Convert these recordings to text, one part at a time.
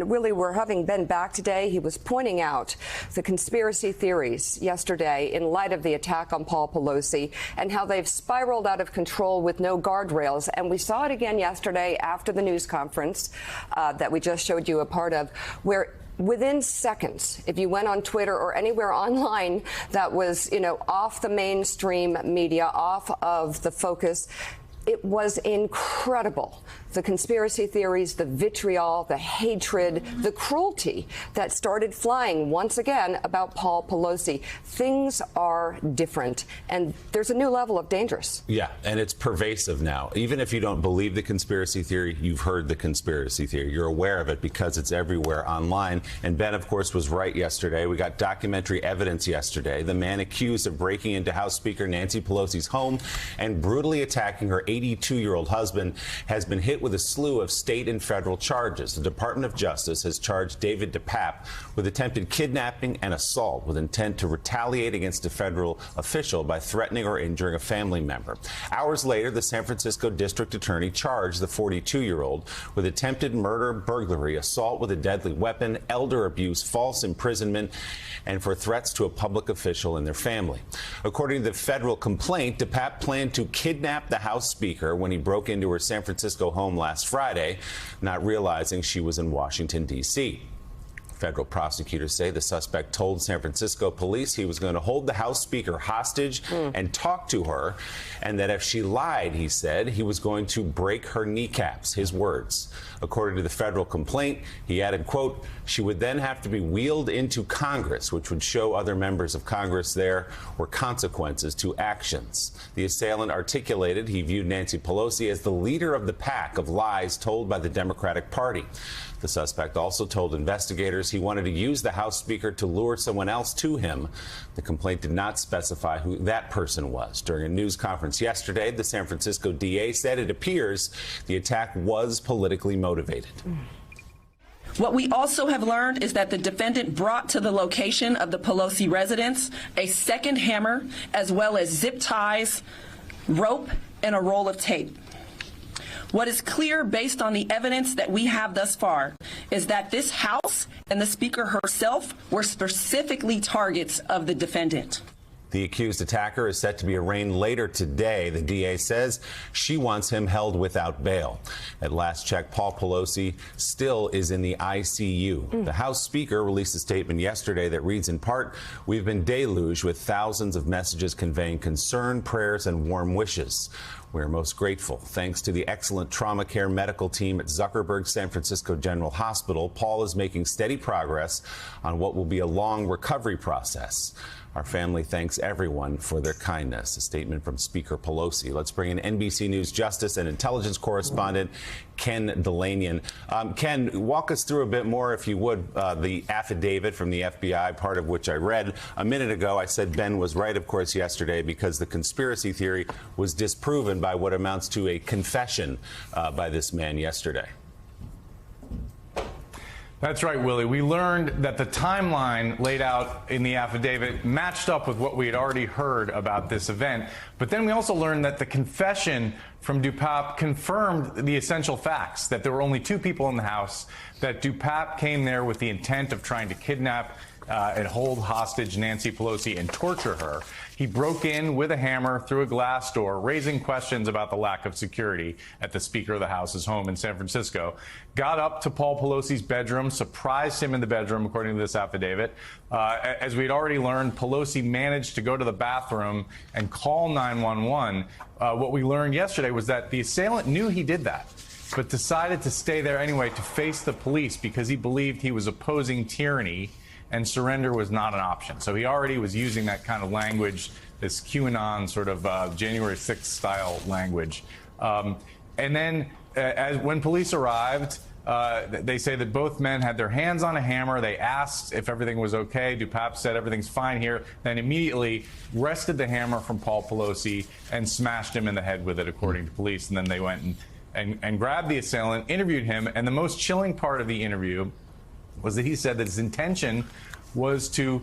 Really, we're having Ben back today. He was pointing out the conspiracy theories yesterday in light of the attack on Paul Pelosi and how they've spiraled out of control with no guardrails. And we saw it again yesterday after the news conference that we just showed you a part of, where within seconds, if you went on Twitter or anywhere online that was, off the mainstream media, off of the focus, it was incredible. The conspiracy theories, the vitriol, the hatred, the cruelty that started flying once again about Paul Pelosi. Things are different, and there's a new level of dangerous. Yeah, and it's pervasive now. Even if you don't believe the conspiracy theory, you've heard the conspiracy theory. You're aware of it because it's everywhere online. And Ben, of course, was right yesterday. We got documentary evidence yesterday. The man accused of breaking into House Speaker Nancy Pelosi's home and brutally attacking her 82-year-old husband has been hit with a slew of state and federal charges. The Department of Justice has charged David DePape with attempted kidnapping and assault with intent to retaliate against a federal official by threatening or injuring a family member. Hours later, the San Francisco District Attorney charged the 42-year-old with attempted murder, burglary, assault with a deadly weapon, elder abuse, false imprisonment, and for threats to a public official and their family. According to the federal complaint, DePape planned to kidnap the House Speaker when he broke into her San Francisco home last Friday, not realizing she was in Washington, D.C. Federal prosecutors say the suspect told San Francisco police he was going to hold the House Speaker hostage and talk to her, and that if she lied, he said, he was going to break her kneecaps, his words. According to the federal complaint, he added, quote, she would then have to be wheeled into Congress, which would show other members of Congress there were consequences to actions. The assailant articulated he viewed Nancy Pelosi as the leader of the pack of lies told by the Democratic Party. The suspect also told investigators he wanted to use the House Speaker to lure someone else to him. The complaint did not specify who that person was. During a news conference yesterday, the San Francisco DA said it appears the attack was politically motivated. What we also have learned is that the defendant brought to the location of the Pelosi residence a second hammer, as well as zip ties, rope, and a roll of tape. What is clear based on the evidence that we have thus far is that this House and the Speaker herself were specifically targets of the defendant. The accused attacker is set to be arraigned later today. The DA says she wants him held without bail. At last check, Paul Pelosi still is in the ICU. The House Speaker released a statement yesterday that reads in part, we've been deluged with thousands of messages conveying concern, prayers, and warm wishes. We're most grateful. Thanks to the excellent trauma care medical team at Zuckerberg San Francisco General Hospital, Paul is making steady progress on what will be a long recovery process. Our family thanks everyone for their kindness. A statement from Speaker Pelosi. Let's bring in NBC News Justice and Intelligence correspondent Ken Dilanian. Ken, walk us through a bit more, if you would, the affidavit from the FBI, part of which I read a minute ago. I said Ben was right, of course, yesterday, because the conspiracy theory was disproven by what amounts to a confession by this man yesterday. That's right, Willie. We learned that the timeline laid out in the affidavit matched up with what we had already heard about this event. But then we also learned that the confession from DePape confirmed the essential facts, that there were only two people in the house, that DePape came there with the intent of trying to kidnap and hold hostage Nancy Pelosi and torture her. He broke in with a hammer through a glass door, raising questions about the lack of security at the Speaker of the House's home in San Francisco, got up to Paul Pelosi's bedroom, surprised him in the bedroom, according to this affidavit. As we'd already learned, Pelosi managed to go to the bathroom and call 911. What we learned yesterday was that the assailant knew he did that, but decided to stay there anyway to face the police because he believed he was opposing tyranny and surrender was not an option. So he already was using that kind of language, this QAnon sort of January 6th style language. And then when police arrived, they say that both men had their hands on a hammer. They asked if everything was okay. DePape said everything's fine here, then immediately wrested the hammer from Paul Pelosi and smashed him in the head with it, according to police. And then they went and grabbed the assailant, interviewed him. And the most chilling part of the interview was that he said that his intention was to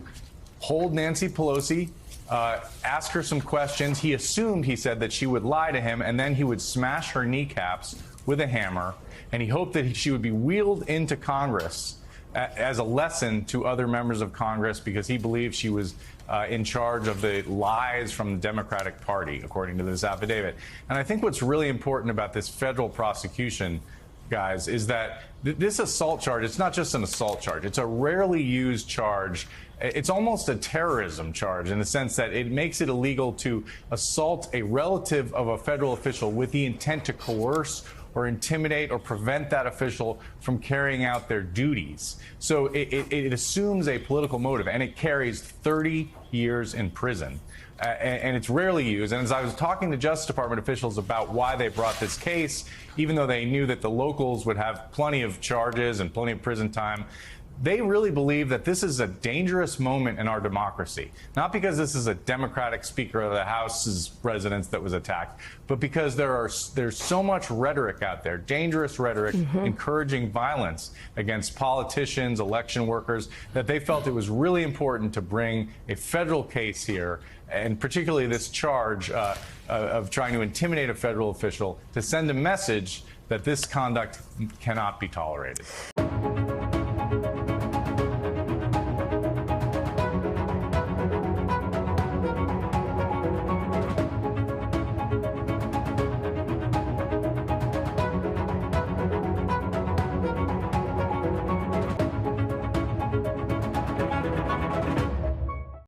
hold Nancy Pelosi, ask her some questions. He assumed, he said, that she would lie to him, and then he would smash her kneecaps with a hammer, and he hoped that she would be wheeled into Congress as a lesson to other members of Congress, because he believed she was in charge of the lies from the Democratic Party, according to this affidavit. And I think what's really important about this federal prosecution, guys, is that this assault charge, it's not just an assault charge. It's a rarely used charge. It's almost a terrorism charge in the sense that it makes it illegal to assault a relative of a federal official with the intent to coerce or intimidate or prevent that official from carrying out their duties. So it assumes a political motive, and it carries 30 years in prison. And it's rarely used. And as I was talking to Justice Department officials about why they brought this case, even though they knew that the locals would have plenty of charges and plenty of prison time, they really believe that this is a dangerous moment in our democracy, not because this is a Democratic Speaker of the House's residence that was attacked, but because there's so much rhetoric out there, dangerous rhetoric, encouraging violence against politicians, election workers, that they felt it was really important to bring a federal case here, and particularly this charge of trying to intimidate a federal official, to send a message that this conduct cannot be tolerated.